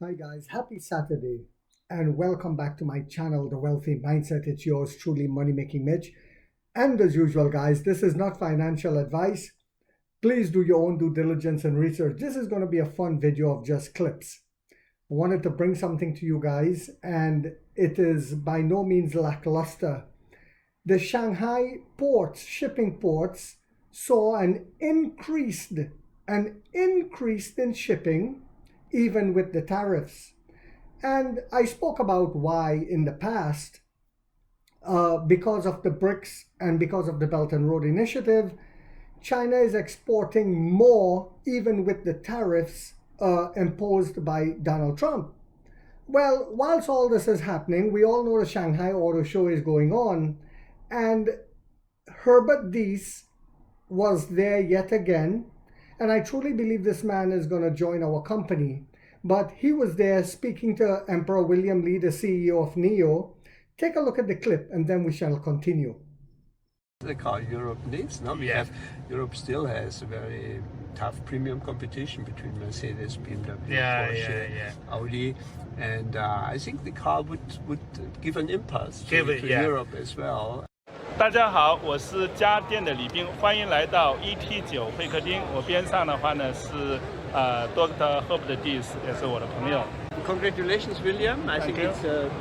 Hi guys, happy Saturday and welcome back to my channel, The Wealthy Mindset. It's yours truly, Money Making Mitch. And as usual guys, this is not financial advice. Please do your own due diligence and research. This is going to be a fun video of just clips. I wanted to bring something to you guys and it is by no means lackluster. The Shanghai ports, shipping ports, saw an increase in shipping even with the tariffs. And I spoke about why in the past, because of the BRICS and because of the Belt and Road Initiative, China is exporting more even with the tariffs imposed by Donald Trump. Well, whilst all this is happening, we all know the Shanghai Auto Show is going on, and Herbert Diess was there yet again. And I truly believe this man is going to join our company. But he was there speaking to Emperor William Lee, the CEO of NIO. Take a look at the clip and then we shall continue. The car Europe needs. No, Europe still has a very tough premium competition between Mercedes, BMW, Porsche, Audi, and I think the car would give an impulse to Europe as well. 大家好，我是家电的李斌，欢迎来到 ET9 会客厅。我边上的话呢是Dr. Herbert Diess， 也是我的朋友。Congratulations, William! I think it's a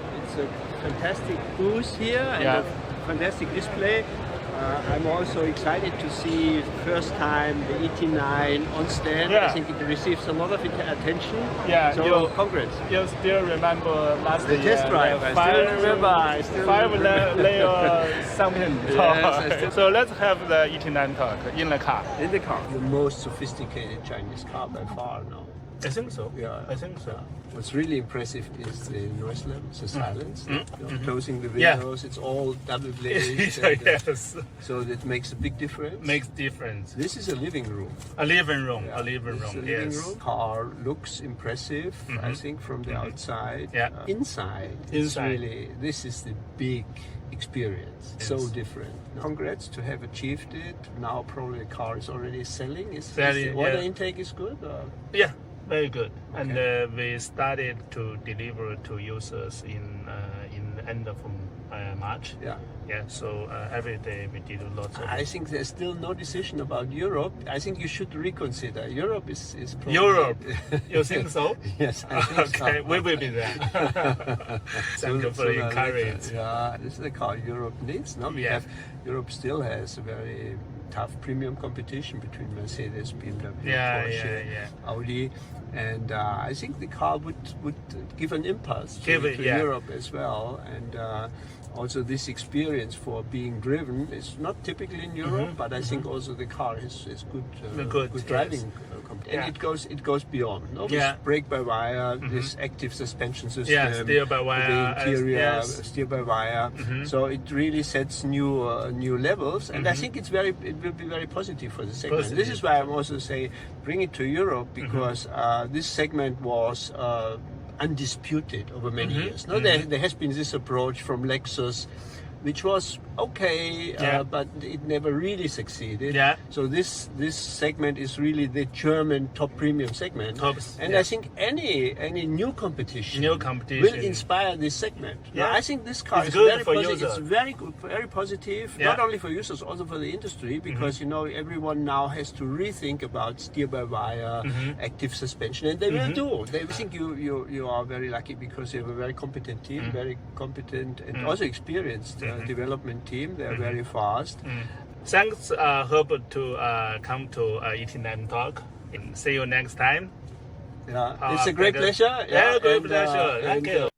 fantastic booth here and a fantastic display. I'm also excited to see first time the ET9 on stand. I think it receives a lot of attention. So congrats. You still remember last the test drive? I still remember. Layer something. Yes, so let's have the ET9 talk in the car. In the car. The most sophisticated Chinese car by far now. I think so. I think so. What's really impressive is the noise level, the silence. Closing the windows, it's all double glazed. Yes. So that makes a big difference. Makes difference. This is a living room. A living room. A living room. A living room. Car looks impressive. I think from the outside. Inside, it's really this is the big experience. Yes. So different. Congrats to have achieved it. Now probably the car is already selling. Is the order intake is good? Or? Yeah. Very good, and we started to deliver to users in end of March. So every day we did lots of. I think there's still no decision about Europe. I think you should reconsider. Europe is probably Europe. You think so? Yes, I think so. Okay, we will be there. Thank you for the encouragement. Yeah, this is the car Europe needs. No, Europe still has a very tough premium competition between Mercedes, BMW, Porsche, Audi, and I think the car would give an impulse to Europe as well, and also this experience for being driven is not typically in Europe, but I think also the car is good driving. And it goes beyond. No? This brake-by-wire, this active suspension system, steer-by-wire, the interior, steer-by-wire. So it really sets new levels, and I think it will be very positive for the segment. This is why I'm also saying bring it to Europe, because this segment was undisputed over many years. No, there has been this approach from Lexus, which was okay, but it never really succeeded. So this segment is really the German top premium segment. I think any new competition will inspire this segment. I think this car is very positive. It's very good, very positive, not only for users, also for the industry, because everyone now has to rethink about steer-by-wire, active suspension, and they will do. They think you are very lucky because you have a very competent team, very competent and also experienced development team. They are very fast. Thanks, Herbert, to come to ET9 talk. See you next time. It's a great pleasure. Great pleasure. Thank you.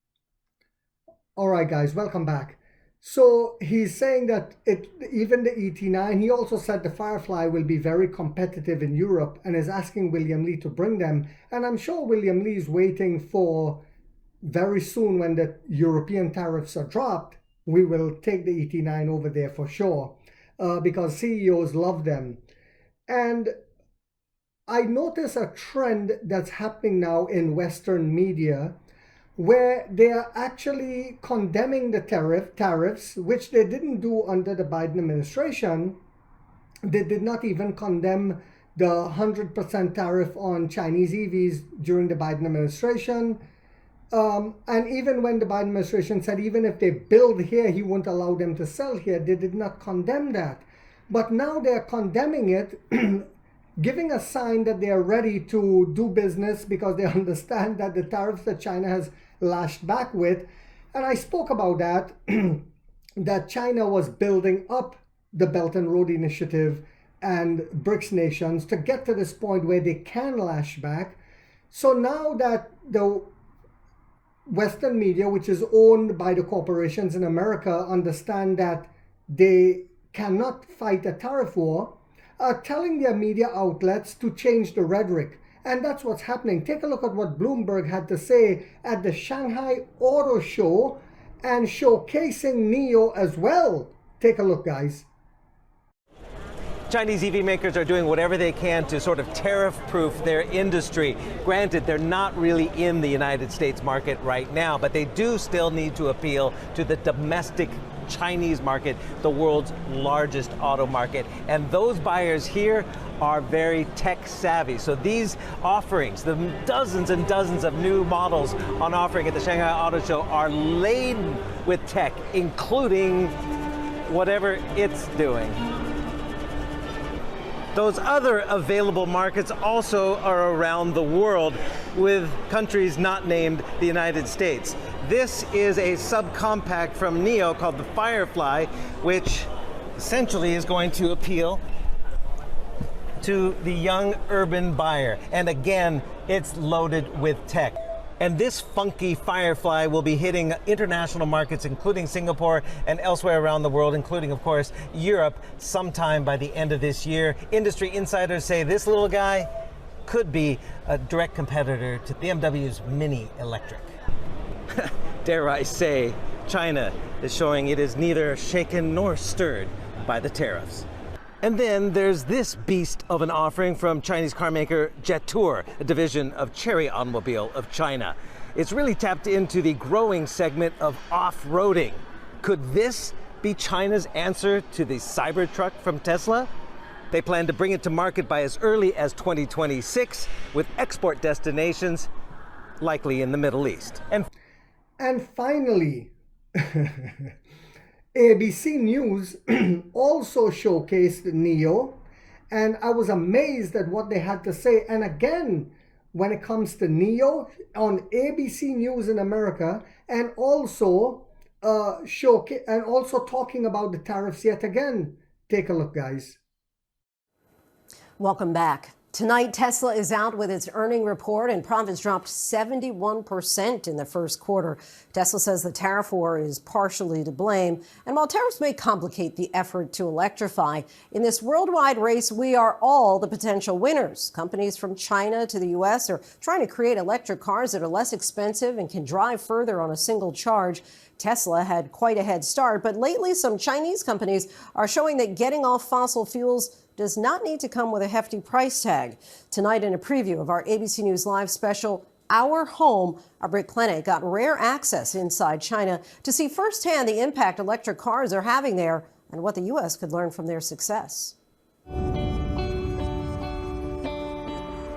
All right, guys, welcome back. So he's saying that even the ET9, he also said the Firefly will be very competitive in Europe and is asking William Lee to bring them. And I'm sure William Lee is waiting for very soon when the European tariffs are dropped, we will take the ET9 over there for sure, because CEOs love them. And I notice a trend that's happening now in Western media where they are actually condemning the tariffs, which they didn't do under the Biden administration. They did not even condemn the 100% tariff on Chinese EVs during the Biden administration. And even when the Biden administration said even if they build here, he won't allow them to sell here, they did not condemn that. But now they're condemning it, giving a sign that they are ready to do business because they understand that the tariffs that China has lashed back with. And I spoke about that, that China was building up the Belt and Road Initiative and BRICS nations to get to this point where they can lash back. So now that the Western media, which is owned by the corporations in America, understand that they cannot fight a tariff war, are telling their media outlets to change the rhetoric. And that's what's happening. Take a look at what Bloomberg had to say at the Shanghai Auto Show and showcasing NIO as well. Take a look, guys. Chinese EV makers are doing whatever they can to sort of tariff-proof their industry. Granted, they're not really in the United States market right now, but they do still need to appeal to the domestic Chinese market, the world's largest auto market. And those buyers here are very tech savvy. So these offerings, the dozens and dozens of new models on offering at the Shanghai Auto Show are laden with tech, including whatever it's doing. Those other available markets also are around the world, with countries not named the United States. This is a subcompact from NIO called the Firefly, which essentially is going to appeal to the young urban buyer. And again, it's loaded with tech. And this funky Firefly will be hitting international markets, including Singapore and elsewhere around the world, including, of course, Europe, sometime by the end of this year. Industry insiders say this little guy could be a direct competitor to BMW's Mini Electric. Dare I say, China is showing it is neither shaken nor stirred by the tariffs. And then there's this beast of an offering from Chinese carmaker Jetour, a division of Chery Automobile of China. It's really tapped into the growing segment of off-roading. Could this be China's answer to the Cybertruck from Tesla? They plan to bring it to market by as early as 2026, with export destinations likely in the Middle East. And finally, ABC News also showcased NIO, and I was amazed at what they had to say. And again, when it comes to NIO on ABC News in America, and also talking about the tariffs yet again. Take a look, guys. Welcome back. Tonight, Tesla is out with its earning report, and profits dropped 71% in the first quarter. Tesla says the tariff war is partially to blame. And while tariffs may complicate the effort to electrify, in this worldwide race, we are all the potential winners. Companies from China to the U.S. are trying to create electric cars that are less expensive and can drive further on a single charge. Tesla had quite a head start, but lately some Chinese companies are showing that getting off fossil fuels does not need to come with a hefty price tag. Tonight, in a preview of our ABC News Live special, Our Home, our Britt Klenek got rare access inside China to see firsthand the impact electric cars are having there and what the U.S. could learn from their success.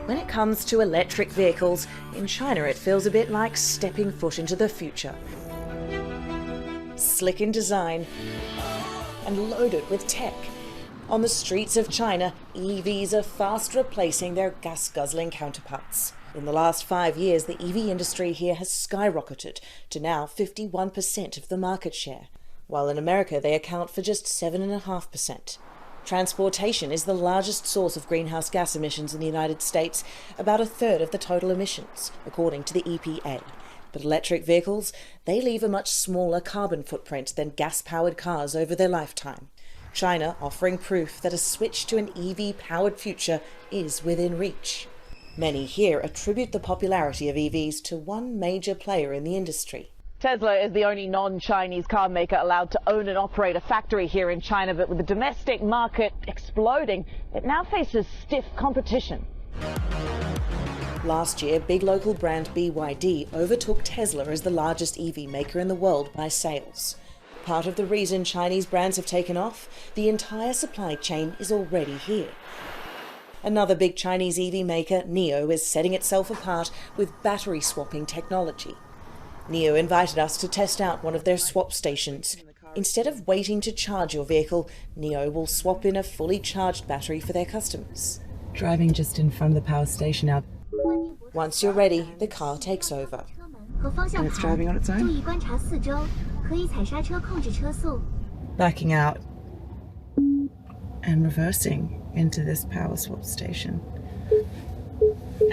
When it comes to electric vehicles, in China it feels a bit like stepping foot into the future. Slick in design and loaded with tech. On the streets of China, EVs are fast replacing their gas-guzzling counterparts. In the last 5 years, the EV industry here has skyrocketed to now 51% of the market share, while in America they account for just 7.5%. Transportation is the largest source of greenhouse gas emissions in the United States, about a third of the total emissions, according to the EPA. But electric vehicles, they leave a much smaller carbon footprint than gas-powered cars over their lifetime. China offering proof that a switch to an EV-powered future is within reach. Many here attribute the popularity of EVs to one major player in the industry. Tesla is the only non-Chinese car maker allowed to own and operate a factory here in China, but with the domestic market exploding, it now faces stiff competition. Last year, big local brand BYD overtook Tesla as the largest EV maker in the world by sales. Part of the reason Chinese brands have taken off, the entire supply chain is already here. Another big Chinese EV maker, NIO, is setting itself apart with battery swapping technology. NIO invited us to test out one of their swap stations. Instead of waiting to charge your vehicle, NIO will swap in a fully charged battery for their customers. Driving just in front of the power station now. Once you're ready, the car takes over. And it's driving on its own. Backing out and reversing into this power swap station.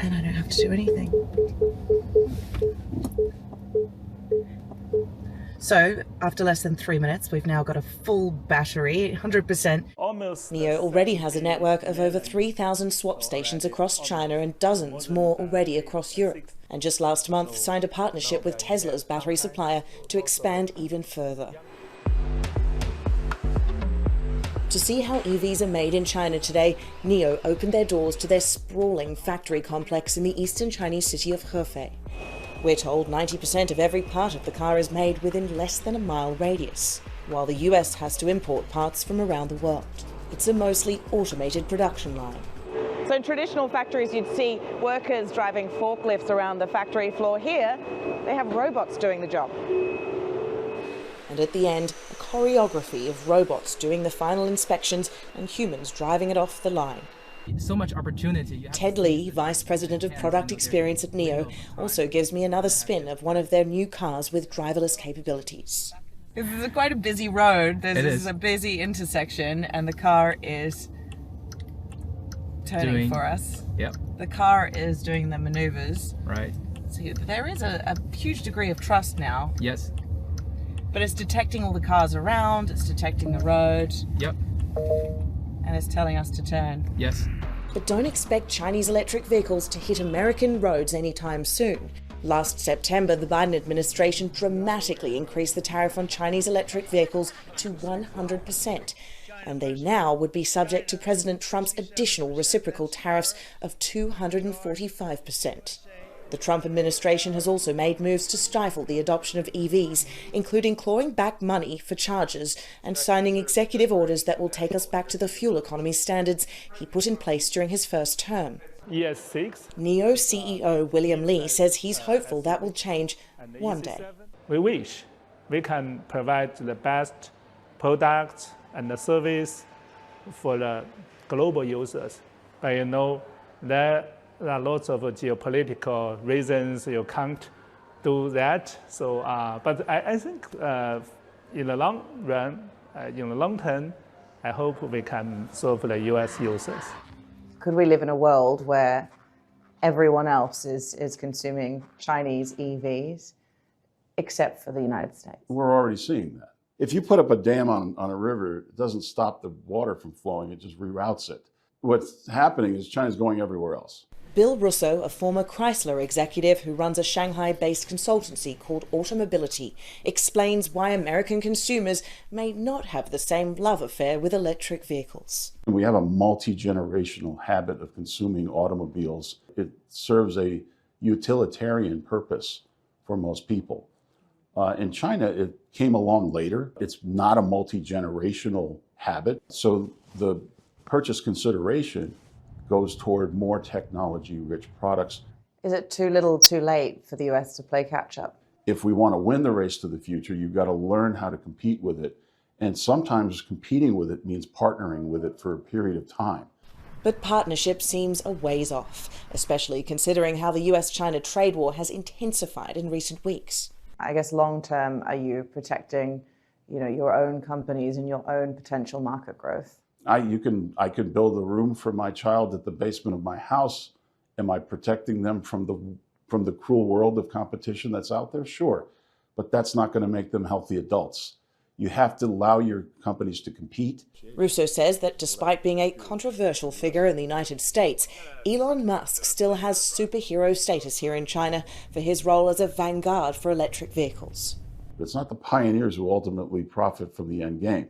And I don't have to do anything. So, after less than 3 minutes, we've now got a full battery, 100%. NIO already has a network of over 3,000 swap stations across China and dozens more already across Europe. And just last month signed a partnership with Tesla's battery supplier to expand even further. To see how EVs are made in China today, NIO opened their doors to their sprawling factory complex in the eastern Chinese city of Hefei. We're told 90% of every part of the car is made within less than a mile radius, while the US has to import parts from around the world. It's a mostly automated production line. So in traditional factories, you'd see workers driving forklifts around the factory floor. Here, they have robots doing the job. And at the end, a choreography of robots doing the final inspections and humans driving it off the line. So much opportunity. Ted Lee, Vice President of Product Experience at NIO, also gives me another spin of one of their new cars with driverless capabilities. This is quite a busy road. This is a busy intersection, and the car is turning for us. Yep. The car is doing the maneuvers. Right. So there is a huge degree of trust now. Yes. But it's detecting all the cars around, it's detecting the road. Yep. And it's telling us to turn. Yes. But don't expect Chinese electric vehicles to hit American roads anytime soon. Last September, the Biden administration dramatically increased the tariff on Chinese electric vehicles to 100%. And they now would be subject to President Trump's additional reciprocal tariffs of 245%. The Trump administration has also made moves to stifle the adoption of EVs, including clawing back money for chargers and signing executive orders that will take us back to the fuel economy standards he put in place during his first term. ES6. NIO CEO William Li says he's hopeful that will change one day. We wish we can provide the best products and the service for the global users. But there are lots of geopolitical reasons you can't do that. So, but I think in the long run, in the long term, I hope we can serve the US users. Could we live in a world where everyone else is consuming Chinese EVs except for the United States? We're already seeing that. If you put up a dam on a river, it doesn't stop the water from flowing, it just reroutes it. What's happening is China's going everywhere else. Bill Russo, a former Chrysler executive who runs a Shanghai-based consultancy called Automobility, explains why American consumers may not have the same love affair with electric vehicles. We have a multi-generational habit of consuming automobiles. It serves a utilitarian purpose for most people. In China, it came along later. It's not a multi-generational habit. So the purchase consideration goes toward more technology-rich products. Is it too little too late for the US to play catch-up? If we want to win the race to the future, you've got to learn how to compete with it. And sometimes competing with it means partnering with it for a period of time. But partnership seems a ways off, especially considering how the US-China trade war has intensified in recent weeks. I guess long-term, are you protecting, your own companies and your own potential market growth? I could build a room for my child at the basement of my house. Am I protecting them from the cruel world of competition that's out there? Sure, but that's not going to make them healthy adults. You have to allow your companies to compete. Russo says that despite being a controversial figure in the United States, Elon Musk still has superhero status here in China for his role as a vanguard for electric vehicles. It's not the pioneers who ultimately profit from the end game.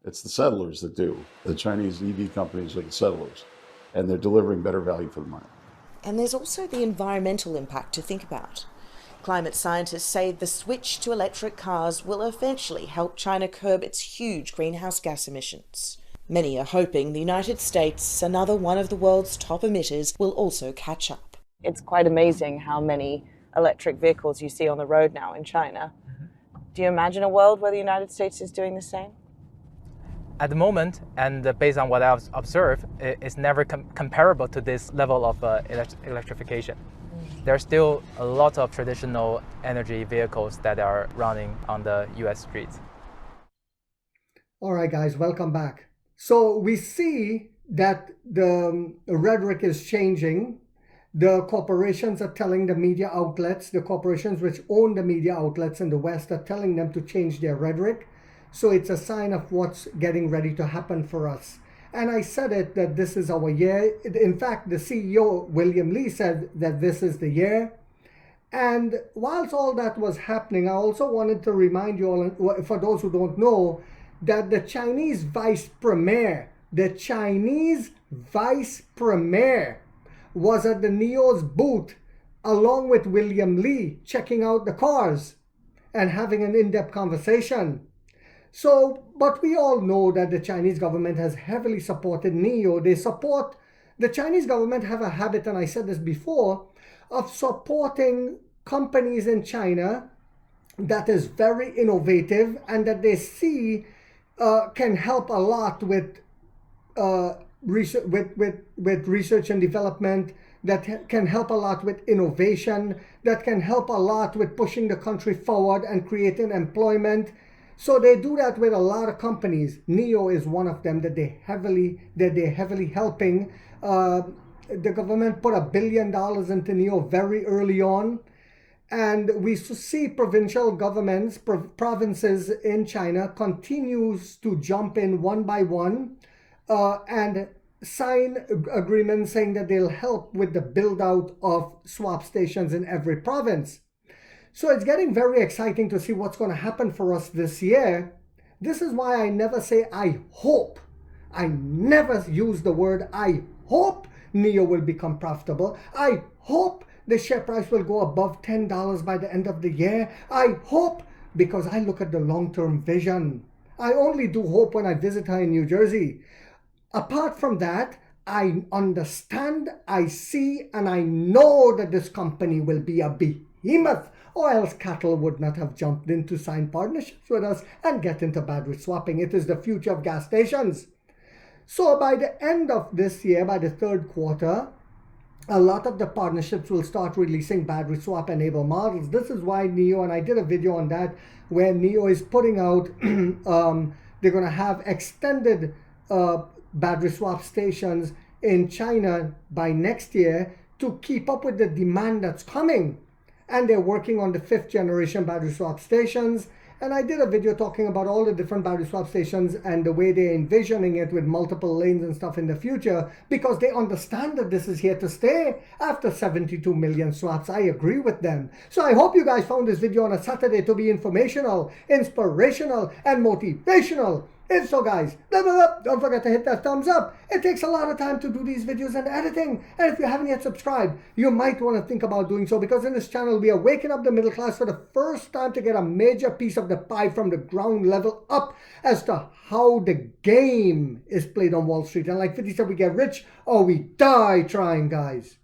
It's the settlers that do. The Chinese EV companies are the settlers, and they're delivering better value for the money. And there's also the environmental impact to think about. Climate scientists say the switch to electric cars will eventually help China curb its huge greenhouse gas emissions. Many are hoping the United States, another one of the world's top emitters, will also catch up. It's quite amazing how many electric vehicles you see on the road now in China. Do you imagine a world where the United States is doing the same? At the moment, and based on what I've observed, it's never comparable to this level of electrification. There's still a lot of traditional energy vehicles that are running on the US streets. All right, guys, welcome back. So we see that the rhetoric is changing. The corporations are telling the media outlets, the corporations which own the media outlets in the West are telling them to change their rhetoric. So it's a sign of what's getting ready to happen for us. And I said it, that this is our year. In fact, the CEO, William Li, said that this is the year. And whilst all that was happening, I also wanted to remind you all, for those who don't know, that the Chinese vice premier was at the NIO's booth along with William Li, checking out the cars and having an in-depth conversation. So, but we all know that the Chinese government has heavily supported NIO. The Chinese government have a habit, and I said this before, of supporting companies in China that is very innovative and that they see can help a lot with research and development, that can help a lot with innovation, that can help a lot with pushing the country forward and creating employment. So they do that with a lot of companies. NIO is one of them that they're heavily helping. The government put $1 billion into NIO very early on. And we see provincial governments, provinces in China continues to jump in one by one and sign agreements saying that they'll help with the build out of swap stations in every province. So it's getting very exciting to see what's going to happen for us this year. This is why I never say I hope. I never use the word I hope NIO will become profitable. I hope the share price will go above $10 by the end of the year. I hope, because I look at the long-term vision. I only do hope when I visit her in New Jersey. Apart from that, I understand, I see, and I know that this company will be a behemoth, or else cattle would not have jumped in to sign partnerships with us and get into battery swapping. It is the future of gas stations. So by the end of this year, by the third quarter, a lot of the partnerships will start releasing battery swap enabled models. This is why NIO, and I did a video on that, where NIO is putting out, they're going to have extended battery swap stations in China by next year to keep up with the demand that's coming. And they're working on the 5th generation battery swap stations. And I did a video talking about all the different battery swap stations and the way they're envisioning it with multiple lanes and stuff in the future, because they understand that this is here to stay after 72 million swaps. I agree with them. So I hope you guys found this video on a Saturday to be informational, inspirational, and motivational. If so, guys, don't forget to hit that thumbs up. It takes a lot of time to do these videos and editing. And if you haven't yet subscribed, you might want to think about doing so, because in this channel, we are waking up the middle class for the first time to get a major piece of the pie from the ground level up as to how the game is played on Wall Street. And like 50 said, we get rich or we die trying, guys.